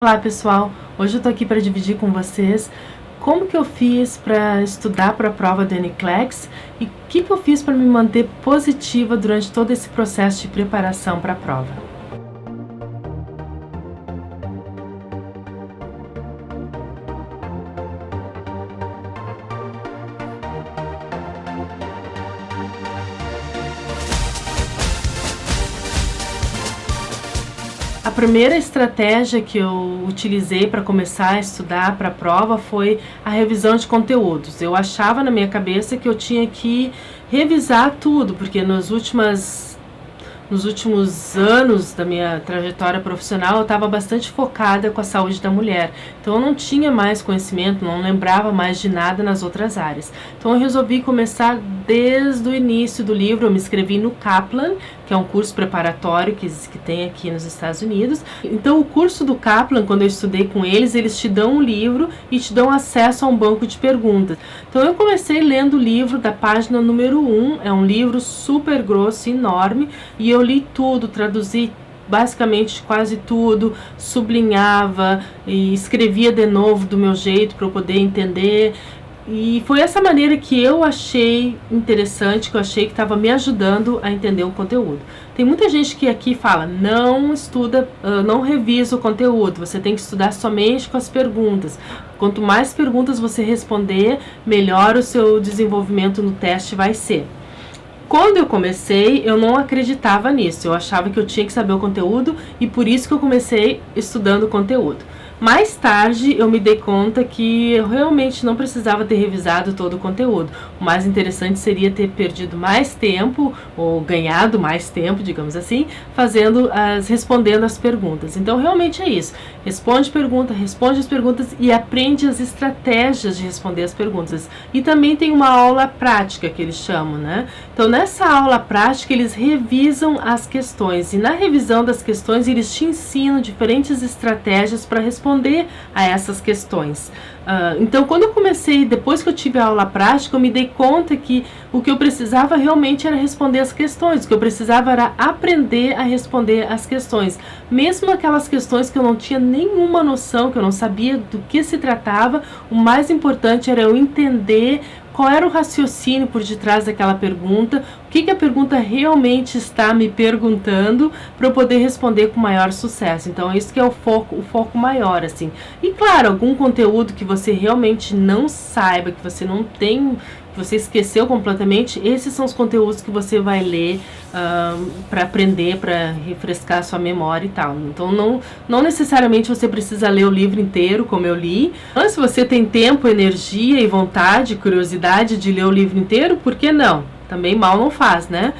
Olá pessoal, hoje eu tô aqui para dividir com vocês como que eu fiz para estudar para a prova do NCLEX e o que eu fiz para me manter positiva durante todo esse processo de preparação para a prova. A primeira estratégia que eu utilizei para começar a estudar para a prova foi a revisão de conteúdos. Eu achava na minha cabeça que eu tinha que revisar tudo, porque nos últimos anos da minha trajetória profissional eu estava bastante focada com a saúde da mulher. Então eu não tinha mais conhecimento, não lembrava mais de nada nas outras áreas. Então eu resolvi começar desde o início do livro. Eu me inscrevi no Kaplan, que é um curso preparatório que tem aqui nos Estados Unidos. Então o curso do Kaplan, quando eu estudei com eles te dão um livro e te dão acesso a um banco de perguntas. Então eu comecei lendo o livro da página número 1, é um livro super grosso, enorme, e eu li tudo, traduzi basicamente quase tudo, sublinhava e escrevia de novo do meu jeito para eu poder entender. E foi essa maneira que eu achei interessante, que eu achei que estava me ajudando a entender o conteúdo. Tem muita gente que aqui fala, não estuda, não revisa o conteúdo, você tem que estudar somente com as perguntas. Quanto mais perguntas você responder, melhor o seu desenvolvimento no teste vai ser. Quando eu comecei, eu não acreditava nisso, eu achava que eu tinha que saber o conteúdo e por isso que eu comecei estudando o conteúdo. Mais tarde eu me dei conta que eu realmente não precisava ter revisado todo o conteúdo. O mais interessante seria ter perdido mais tempo, ou ganhado mais tempo, digamos assim, respondendo as perguntas. Então realmente é isso. Responde as perguntas e aprende as estratégias de responder as perguntas. E também tem uma aula prática que eles chamam, né? Então nessa aula prática eles revisam as questões e na revisão das questões eles te ensinam diferentes estratégias para responder a essas questões. Então quando eu comecei, depois que eu tive a aula prática, eu me dei conta que o que eu precisava realmente era responder as questões, o que eu precisava era aprender a responder as questões, mesmo aquelas questões que eu não tinha nenhuma noção, que eu não sabia do que se tratava. O mais importante era eu entender qual era o raciocínio por detrás daquela pergunta, o que a pergunta realmente está me perguntando, para eu poder responder com maior sucesso. Então, isso que é o foco maior, assim. E, claro, algum conteúdo que você realmente não saiba, que você não tem, que você esqueceu completamente, esses são os conteúdos que você vai ler para aprender, para refrescar a sua memória e tal. Então não necessariamente você precisa ler o livro inteiro, como eu li. Mas se você tem tempo, energia e vontade, curiosidade de ler o livro inteiro, por que não? Também mal não faz, né?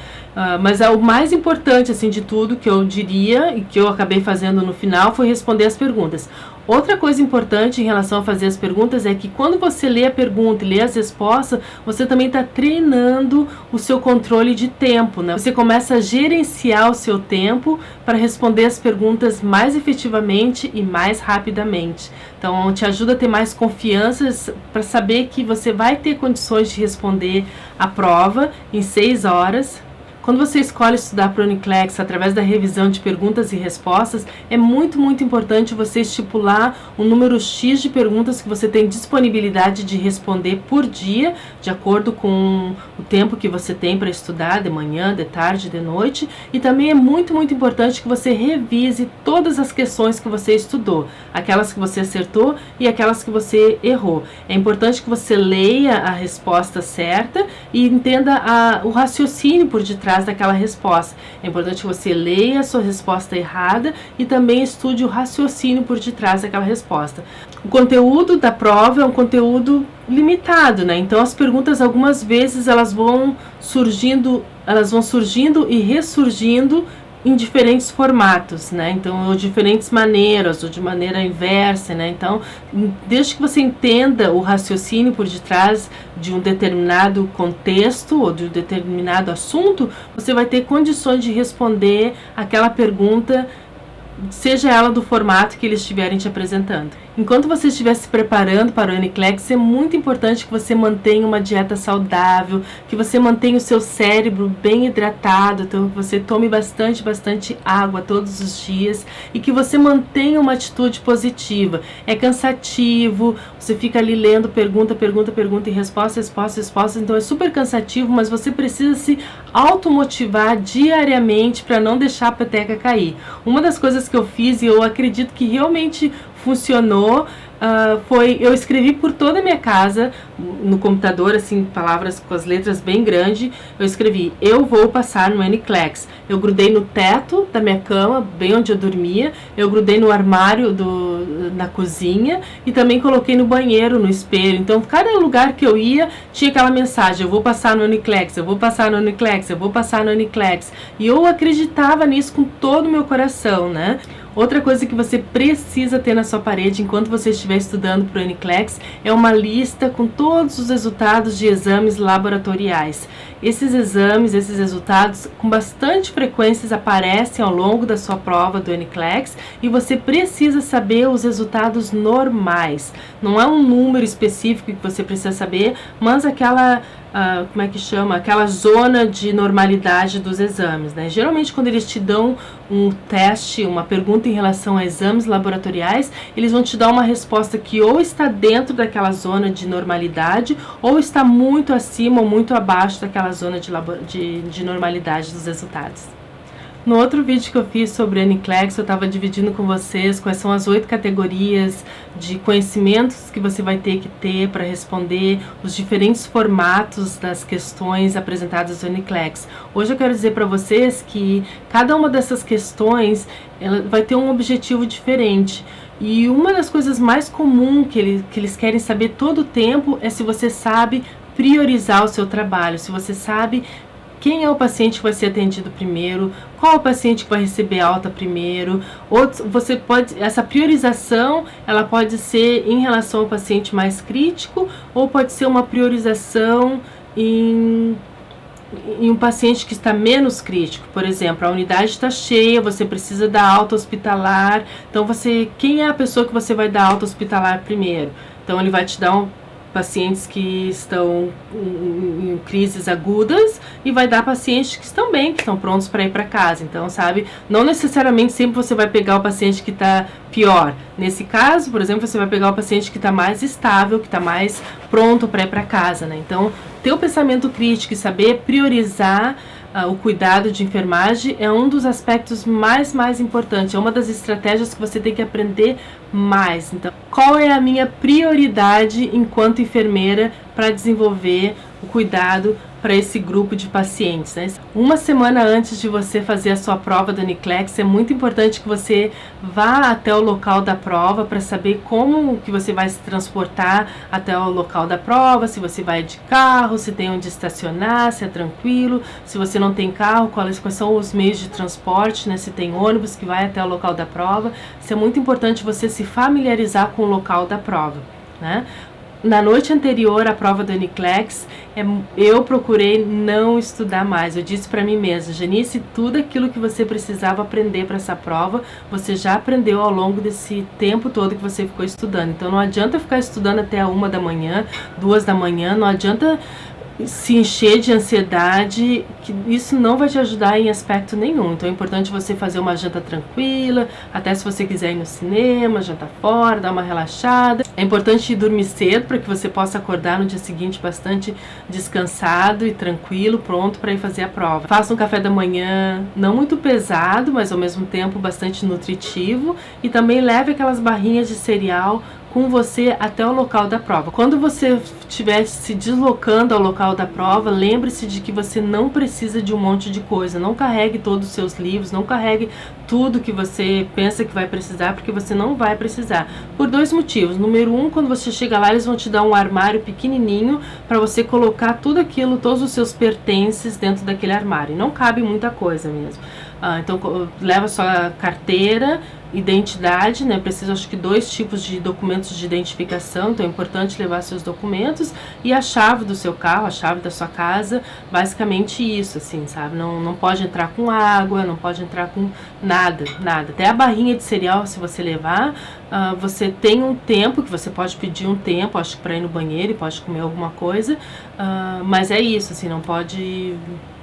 Mas o mais importante, assim, de tudo que eu diria e que eu acabei fazendo no final foi responder as perguntas. Outra coisa importante em relação a fazer as perguntas é que quando você lê a pergunta e lê as respostas, você também está treinando o seu controle de tempo, né? Você começa a gerenciar o seu tempo para responder as perguntas mais efetivamente e mais rapidamente. Então, te ajuda a ter mais confiança para saber que você vai ter condições de responder a prova em 6 horas. Quando você escolhe estudar para o NCLEX através da revisão de perguntas e respostas, é muito importante você estipular um número X de perguntas que você tem disponibilidade de responder por dia, de acordo com o tempo que você tem para estudar, de manhã, de tarde, de noite. E também é muito importante que você revise todas as questões que você estudou, aquelas que você acertou e aquelas que você errou. É importante que você leia a resposta certa e entenda o raciocínio por detrás daquela resposta. É importante que você leia a sua resposta errada e também estude o raciocínio por detrás daquela resposta. O conteúdo da prova é um conteúdo limitado, né? Então as perguntas algumas vezes elas vão surgindo e ressurgindo em diferentes formatos, né? Então, ou diferentes maneiras, ou de maneira inversa, né? Então, desde que você entenda o raciocínio por detrás de um determinado contexto ou de um determinado assunto, você vai ter condições de responder aquela pergunta, seja ela do formato que eles estiverem te apresentando. Enquanto você estiver se preparando para o NCLEX, é muito importante que você mantenha uma dieta saudável, que você mantenha o seu cérebro bem hidratado, então que você tome bastante água todos os dias e que você mantenha uma atitude positiva. É cansativo, você fica ali lendo pergunta e resposta, então é super cansativo, mas você precisa se automotivar diariamente para não deixar a peteca cair. Uma das coisas que eu fiz e eu acredito que realmente funcionou, foi, eu escrevi por toda a minha casa, no computador, assim, palavras com as letras bem grandes, eu escrevi, eu vou passar no NCLEX. Eu grudei no teto da minha cama, bem onde eu dormia, eu grudei no armário na cozinha e também coloquei no banheiro, no espelho. Então, cada lugar que eu ia, tinha aquela mensagem, eu vou passar no NCLEX, eu vou passar no NCLEX, eu vou passar no NCLEX. E eu acreditava nisso com todo o meu coração, né? Outra coisa que você precisa ter na sua parede enquanto você estiver estudando para o NCLEX é uma lista com todos os resultados de exames laboratoriais. Esses exames, esses resultados, com bastante frequência aparecem ao longo da sua prova do NCLEX e você precisa saber os resultados normais. Não é um número específico que você precisa saber, mas aquela... como é que chama? Aquela zona de normalidade dos exames, né? Geralmente quando eles te dão um teste, uma pergunta em relação a exames laboratoriais, eles vão te dar uma resposta que ou está dentro daquela zona de normalidade ou está muito acima ou muito abaixo daquela zona de normalidade dos resultados. No outro vídeo que eu fiz sobre NCLEX, eu estava dividindo com vocês quais são as 8 categorias de conhecimentos que você vai ter que ter para responder os diferentes formatos das questões apresentadas no NCLEX. Hoje eu quero dizer para vocês que cada uma dessas questões ela vai ter um objetivo diferente. E uma das coisas mais comuns que eles querem saber todo o tempo é se você sabe priorizar o seu trabalho, se você sabe quem é o paciente que vai ser atendido primeiro, qual é o paciente que vai receber alta primeiro. Você pode, essa priorização, ela pode ser em relação ao paciente mais crítico ou pode ser uma priorização em um paciente que está menos crítico. Por exemplo, a unidade está cheia, você precisa da alta hospitalar. Então, quem é a pessoa que você vai dar alta hospitalar primeiro? Então, ele vai te dar pacientes que estão em crises agudas e vai dar pacientes que estão bem, que estão prontos para ir para casa. Então, sabe, não necessariamente sempre você vai pegar o paciente que está pior. Nesse caso, por exemplo, você vai pegar o paciente que está mais estável, que está mais pronto para ir para casa, né? Então, ter o pensamento crítico e saber priorizar o cuidado de enfermagem é um dos aspectos mais importantes, é uma das estratégias que você tem que aprender mais. Então, qual é a minha prioridade enquanto enfermeira para desenvolver o cuidado para esse grupo de pacientes, né? Uma semana antes de você fazer a sua prova do NCLEX, é muito importante que você vá até o local da prova para saber como que você vai se transportar até o local da prova, se você vai de carro, se tem onde estacionar, se é tranquilo, se você não tem carro, quais são os meios de transporte, né? Se tem ônibus que vai até o local da prova. Isso é muito importante você se familiarizar com o local da prova, né? Na noite anterior à prova do NCLEX, eu procurei não estudar mais. Eu disse para mim mesma, Janice, tudo aquilo que você precisava aprender para essa prova, você já aprendeu ao longo desse tempo todo que você ficou estudando. Então não adianta ficar estudando até 1 da manhã, 2 da manhã, não adianta se encher de ansiedade, que isso não vai te ajudar em aspecto nenhum. Então é importante você fazer uma janta tranquila, até se você quiser ir no cinema, jantar fora, dar uma relaxada. É importante ir dormir cedo para que você possa acordar no dia seguinte bastante descansado e tranquilo, pronto para ir fazer a prova. Faça um café da manhã não muito pesado, mas ao mesmo tempo bastante nutritivo, e também leve aquelas barrinhas de cereal com você até o local da prova. Quando você estiver se deslocando ao local da prova, lembre-se de que você não precisa de um monte de coisa. Não carregue todos os seus livros, não carregue tudo que você pensa que vai precisar, porque você não vai precisar. Por 2 motivos. Número 1, quando você chega lá, eles vão te dar um armário pequenininho para você colocar tudo aquilo, todos os seus pertences dentro daquele armário. E não cabe muita coisa mesmo. Então leva sua carteira, identidade, né? Precisa, acho que 2 tipos de documentos de identificação, então é importante levar seus documentos, e a chave do seu carro, a chave da sua casa, basicamente isso, assim, sabe? Não pode entrar com água, não pode entrar com nada. Até a barrinha de cereal, se você levar, você tem um tempo, que você pode pedir um tempo, acho que para ir no banheiro e pode comer alguma coisa, mas é isso, assim, não pode...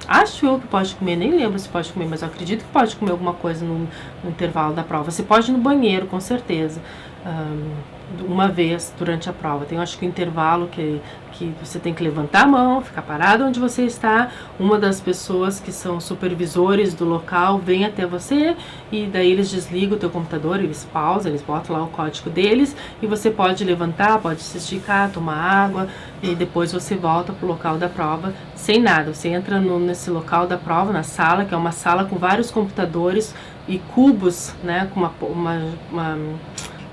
Acho eu que pode comer, nem lembro se pode comer, mas eu acredito que pode comer alguma coisa no intervalo da prova. Você pode ir no banheiro, com certeza, uma vez durante a prova. Tem, acho que um intervalo que você tem que levantar a mão, ficar parado onde você está. Uma das pessoas que são supervisores do local vem até você e daí eles desligam o teu computador, eles pausam, eles botam lá o código deles e você pode levantar, pode se esticar, tomar água e depois você volta pro local da prova sem nada. Você entra nesse local da prova, na sala, que é uma sala com vários computadores e cubos, né, com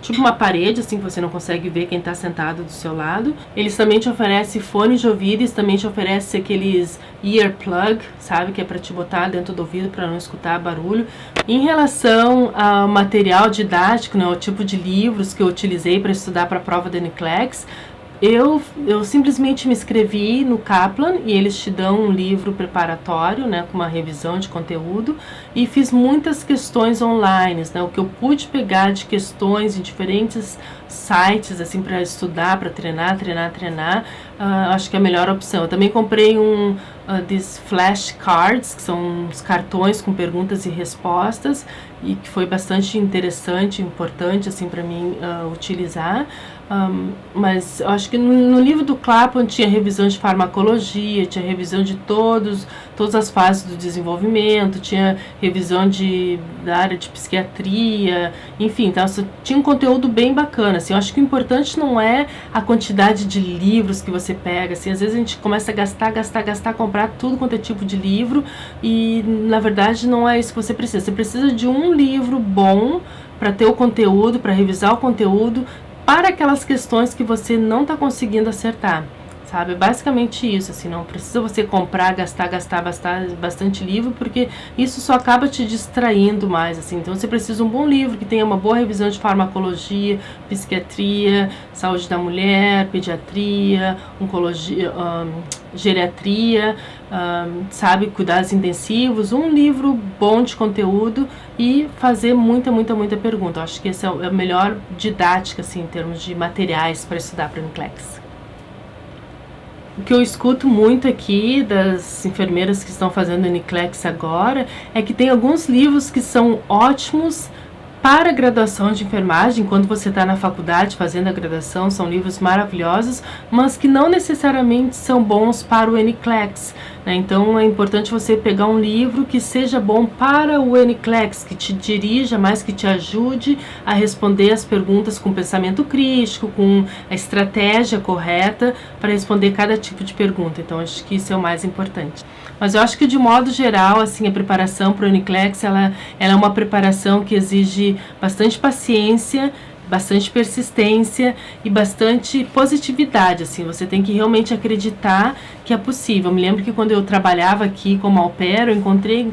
tipo uma parede, assim, que você não consegue ver quem está sentado do seu lado. Eles também te oferecem fones de ouvido, eles também te oferecem aqueles earplug, sabe, que é para te botar dentro do ouvido para não escutar barulho. Em relação ao material didático, né, o tipo de livros que eu utilizei para estudar para a prova da NCLEX, eu simplesmente me inscrevi no Kaplan e eles te dão um livro preparatório, né, com uma revisão de conteúdo, e fiz muitas questões online, né, o que eu pude pegar de questões em diferentes sites, assim, para estudar, para treinar, acho que é a melhor opção. Eu também comprei desses flashcards, que são uns cartões com perguntas e respostas, e que foi bastante interessante, importante, assim, para mim utilizar. Mas eu acho que no livro do Kaplan tinha revisão de farmacologia, tinha revisão de todas as fases do desenvolvimento, tinha revisão da área de psiquiatria, enfim, então tinha um conteúdo bem bacana, assim. Eu acho que o importante não é a quantidade de livros que você pega, assim, às vezes a gente começa a gastar, comprar tudo quanto é tipo de livro, e na verdade não é isso que você precisa de um livro bom para ter o conteúdo, para revisar o conteúdo, para aquelas questões que você não está conseguindo acertar, sabe? Basicamente isso, assim, não precisa você comprar, gastar bastante livro, porque isso só acaba te distraindo mais, assim. Então você precisa de um bom livro, que tenha uma boa revisão de farmacologia, psiquiatria, saúde da mulher, pediatria, oncologia, geriatria, sabe, cuidados intensivos, um livro bom de conteúdo e fazer muita pergunta. Eu acho que essa é a melhor didática, assim, em termos de materiais para estudar para o NCLEX. O que eu escuto muito aqui das enfermeiras que estão fazendo o NCLEX agora é que tem alguns livros que são ótimos para a graduação de enfermagem. Quando você está na faculdade fazendo a graduação, são livros maravilhosos, mas que não necessariamente são bons para o NCLEX, né? Então é importante você pegar um livro que seja bom para o NCLEX, que te dirija mais, que te ajude a responder as perguntas com pensamento crítico, com a estratégia correta para responder cada tipo de pergunta. Então acho que isso é o mais importante. Mas eu acho que, de modo geral, assim, a preparação para o NCLEX, ela é uma preparação que exige bastante paciência, bastante persistência e bastante positividade, assim. Você tem que realmente acreditar que é possível. Eu me lembro que quando eu trabalhava aqui como au pair, eu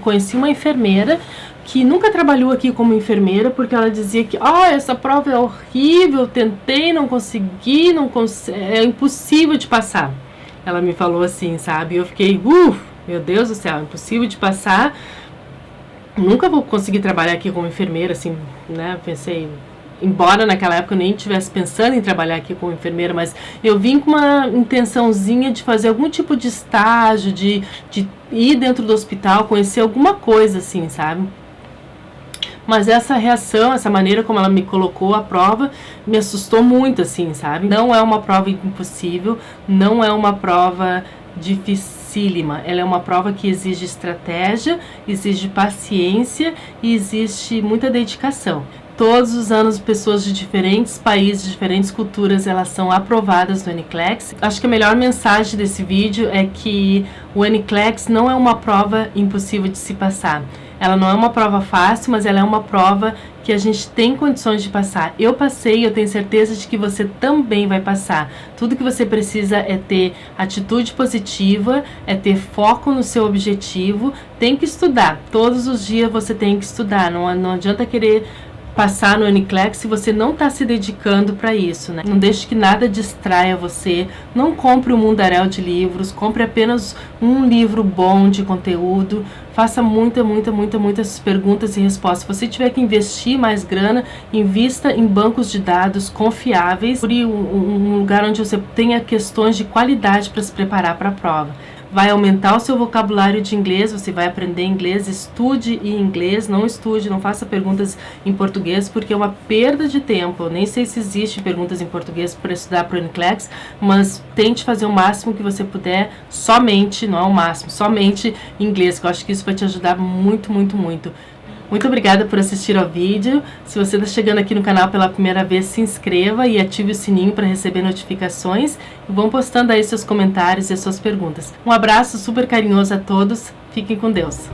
conheci uma enfermeira que nunca trabalhou aqui como enfermeira, porque ela dizia que essa prova é horrível, tentei, não consegui, é impossível de passar. Ela me falou assim, sabe? Eu fiquei, meu Deus do céu, impossível de passar, nunca vou conseguir trabalhar aqui como enfermeira, assim, né? Pensei, embora naquela época eu nem estivesse pensando em trabalhar aqui como enfermeira, mas eu vim com uma intençãozinha de fazer algum tipo de estágio, de ir dentro do hospital, conhecer alguma coisa, assim, sabe? Mas essa reação, essa maneira como ela me colocou à prova, me assustou muito, assim, sabe? Não é uma prova impossível, não é uma prova dificílima. Ela é uma prova que exige estratégia, exige paciência e existe muita dedicação. Todos os anos, pessoas de diferentes países, de diferentes culturas, elas são aprovadas no NCLEX. Acho que a melhor mensagem desse vídeo é que o NCLEX não é uma prova impossível de se passar. Ela não é uma prova fácil, mas ela é uma prova que a gente tem condições de passar. Eu passei, eu tenho certeza de que você também vai passar. Tudo que você precisa é ter atitude positiva, é ter foco no seu objetivo, tem que estudar. Todos os dias você tem que estudar, não adianta querer passar no NCLEX se você não está se dedicando para isso, né? Não deixe que nada distraia você, não compre um mundaréu de livros, compre apenas um livro bom de conteúdo, faça muitas perguntas e respostas. Se você tiver que investir mais grana, invista em bancos de dados confiáveis, procure um lugar onde você tenha questões de qualidade para se preparar para a prova. Vai aumentar o seu vocabulário de inglês, você vai aprender inglês, estude em inglês, não faça perguntas em português, porque é uma perda de tempo. Eu nem sei se existe perguntas em português para estudar para o NCLEX, mas tente fazer o máximo que você puder, somente, não é o máximo, somente em inglês, que eu acho que isso vai te ajudar muito. Muito obrigada por assistir ao vídeo. Se você está chegando aqui no canal pela primeira vez, se inscreva e ative o sininho para receber notificações. E vão postando aí seus comentários e as suas perguntas. Um abraço super carinhoso a todos. Fiquem com Deus.